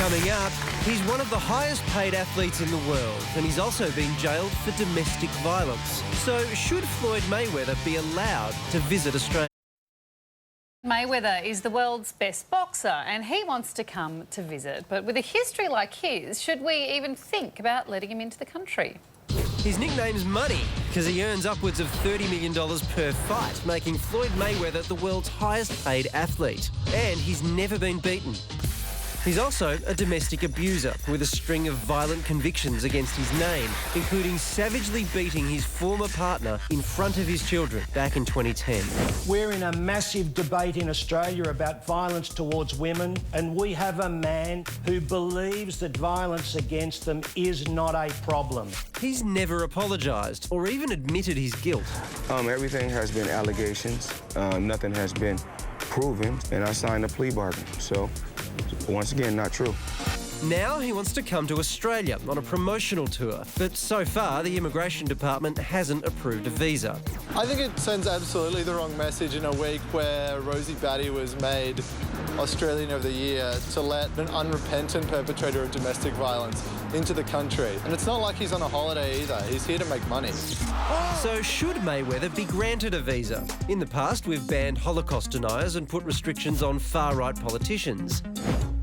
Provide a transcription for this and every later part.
Coming up, he's one of the highest paid athletes in the world, and he's also been jailed for domestic violence. So should Floyd Mayweather be allowed to visit Australia? Mayweather is the world's best boxer and he wants to come to visit. But with a history like his, should we even think about letting him into the country? His nickname's Money because he earns upwards of $30 million per fight, making Floyd Mayweather the world's highest paid athlete. And he's never been beaten. He's also a domestic abuser with a string of violent convictions against his name, including savagely beating his former partner in front of his children back in 2010. We're in a massive debate in Australia about violence towards women, and we have a man who believes that violence against them is not a problem. He's never apologised or even admitted his guilt. Everything has been allegations. Nothing has been proven, and I signed a plea bargain. So, once again, not true. Now he wants to come to Australia on a promotional tour, but so far the Immigration Department hasn't approved a visa. I think it sends absolutely the wrong message in a week where Rosie Batty was made Australian of the Year to let an unrepentant perpetrator of domestic violence into the country. And it's not like he's on a holiday either. He's here to make money. So should Mayweather be granted a visa? In the past, we've banned Holocaust deniers and put restrictions on far-right politicians.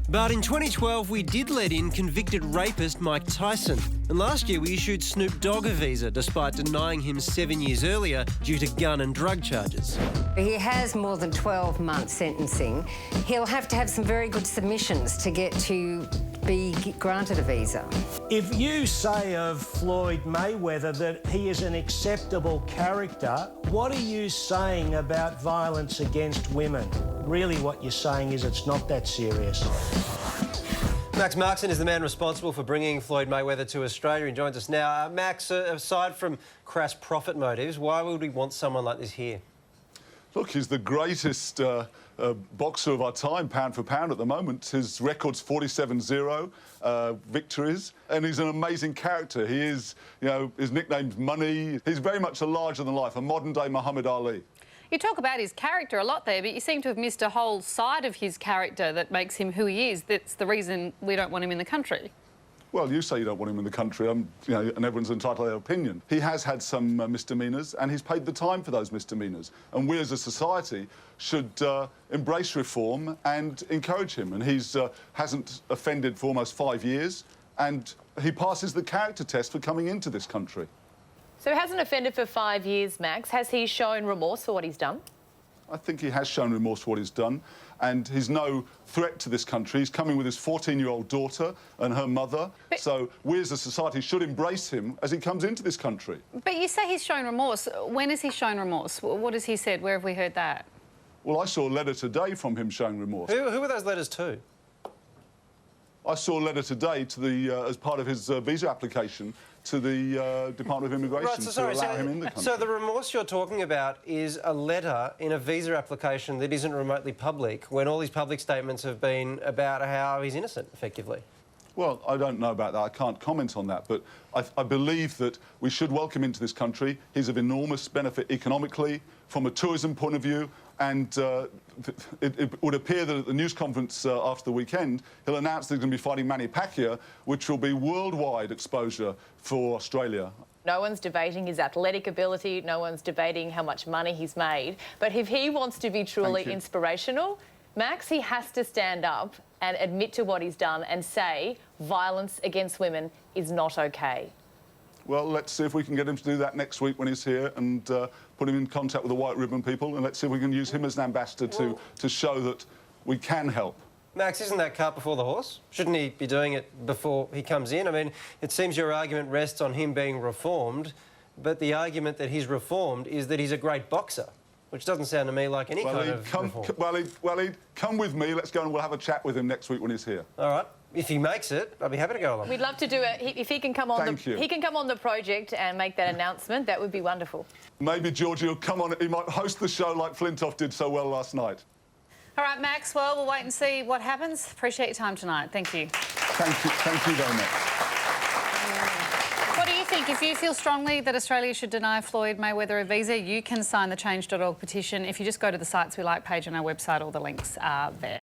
But in 2012, we did let in convicted rapist Mike Tyson. And last year, we issued Snoop Dogg a visa, despite denying him 7 years earlier due to gun and drug charges. He has more than 12 months sentencing. He'll have to have some very good submissions to get to be granted a visa. If you say of Floyd Mayweather that he is an acceptable character, what are you saying about violence against women? Really what you're saying is it's not that serious. Max Markson is the man responsible for bringing Floyd Mayweather to Australia. He joins us now. Max, aside from crass profit motives, why would we want someone like this here? Look, he's the greatest boxer of our time, pound for pound at the moment. His record's 47-0 victories, and he's an amazing character. He is, you know, his nickname's Money. He's very much a larger-than-life, a modern-day Muhammad Ali. You talk about his character a lot there, but you seem to have missed a whole side of his character that makes him who he is. That's the reason we don't want him in the country. Well, you say you don't want him in the country, you know, and everyone's entitled to their opinion. He has had some misdemeanours, and he's paid the time for those misdemeanours. And we as a society should embrace reform and encourage him. And he's hasn't offended for almost 5 years, and he passes the character test for coming into this country. So he hasn't offended for 5 years, Max. Has he shown remorse for what he's done? I think he has shown remorse for what he's done, and he's no threat to this country. He's coming with his 14-year-old daughter and her mother. So we as a society should embrace him as he comes into this country. But you say he's shown remorse. When has he shown remorse? What has he said? Where have we heard that? Well, I saw a letter today from him showing remorse. Who were those letters to? I saw a letter today to the as part of his visa application to the Department of Immigration to allow him in the country. So the remorse you're talking about is a letter in a visa application that isn't remotely public, when all his public statements have been about how he's innocent, effectively. Well, I don't know about that. I can't comment on that. But I believe that we should welcome him into this country. He's of enormous benefit economically, from a tourism point of view, and it would appear that at the news conference after the weekend, he'll announce that he's going to be fighting Manny Pacquiao, which will be worldwide exposure for Australia. No one's debating his athletic ability, no one's debating how much money he's made. But if he wants to be truly inspirational, Max, he has to stand up and admit to what he's done and say violence against women is not OK. Well, let's see if we can get him to do that next week when he's here, and put him in contact with the White Ribbon people, and let's see if we can use him as an ambassador to show that we can help. Max, isn't that cart before the horse? Shouldn't he be doing it before he comes in? I mean, it seems your argument rests on him being reformed, but the argument that he's reformed is that he's a great boxer, which doesn't sound to me like any kind of reform. Well, he'd come with me. Let's go and we'll have a chat with him next week when he's here. All right. If he makes it, I'd be happy to go along. We'd love to do it. If he can come on he can come on the project and make that announcement. That would be wonderful. Maybe Georgie will come on. He might host the show like Flintoff did so well last night. All right, Max, well, we'll wait and see what happens. Appreciate your time tonight. Thank you. Thank you very much. What do you think? If you feel strongly that Australia should deny Floyd Mayweather a visa, you can sign the change.org petition. If you just go to the Sites We Like page on our website, all the links are there.